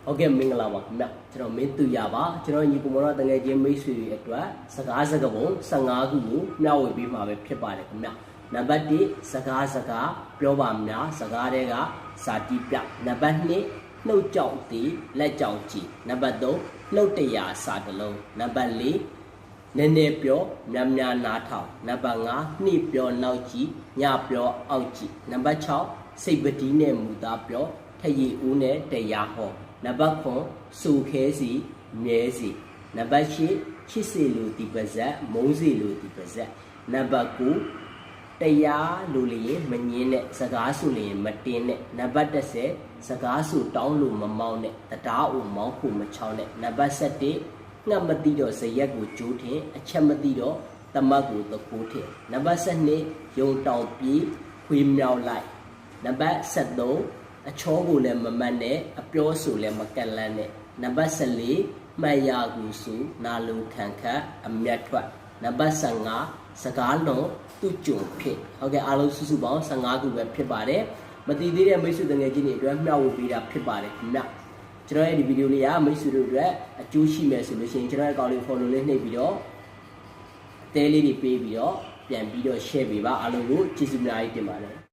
ဟုတ်ကဲ့မင်္ဂလာပါခင်ဗျကျွန်တော်မင်းသူရပါကျွန်တော်ညီကောင်မတော်တငယ်ချင်းမိတ်ဆွေတွေအတွက်စကားစကားပုံ15ခုကိုမျှဝေပေးမှာပဲဖြစ်ပါတယ်ခင်ဗျနံပါတ်1စကားပြောပါများစကားတွေကစာတိပြနံပါတ်2နှုတ်ကြောက်သည်လက်ကြောက်ကြည့်နံပါတ်3နှုတ်တရားစာတစ်လုံးနံပါတ်4နည်းနည်းပြောများများနားထောင်နံပါတ်5နှိပြောနောက်ကြည့်ညပြောအောက်ကြည့်နံပါတ်6စိတ်ပတိနဲ့မူသားပြောထရည်ဦးနဲ့တရားဟောနံပါတ်9စူခဲစီမြဲစီနံပါတ်10ချစ်စီလူဒီပါဇက်မုန်းစီလူဒီပါဇက်နံပါတ်9တရားလူလျင်မငင်းနဲ့စကားဆိုလျင်မတင်းနဲ့နံပါတ်10စကားဆိုတောင်းလို့မမောင်းနဲ့တရားအိုမောင်းဖို့မချောင်းနဲ့နံပါတ်17ငှက်မသိတော့ဇရက်ကိုကျိုးထင်အချက်မသိတော့တမတ်ကိုသကိုးထင်နံပါတ်12ယုံတောင်ပြေးခွေးမြောက်လိုက်နံပါတ်13အချောကိုလည်းမမတ်နဲ့အပြောဆိုလည်းမကက်လန်းနဲ့နံပါတ်14မှတ်ရကူစုနာလုံခံခတ်အမျက်ထွက်နံပါတ်15စကားလုံးသူ့ကြုံဖြစ်ဟုတ်ကဲ့အားလုံးစုစုပေါင်း15ခုပဲဖြစ်ပါတယ်မတည်သေးတဲ့မိတ်ဆွေတငယ်ချင်းတွေအတွက်မျှဝေပေးတာဖြစ်ပါတယ်ခင်ဗျကျွန်တော်ရဲ့ဒီဗီဒီယိုလေးကမိတ်ဆွေတို့အတွက်အကျိုးရှိမယ်ဆိုလို့ရှိရင်ကျွန်တော်ရဲ့အကောင့်လေး follow လေးနှိပ်ပြီးတော့အသေးလေးတွေပေးပြီးတော့ပြန်ပြီးတော့ share ပေးပါအားလုံးကိုကျေးဇူးများကြီးတင်ပါတယ်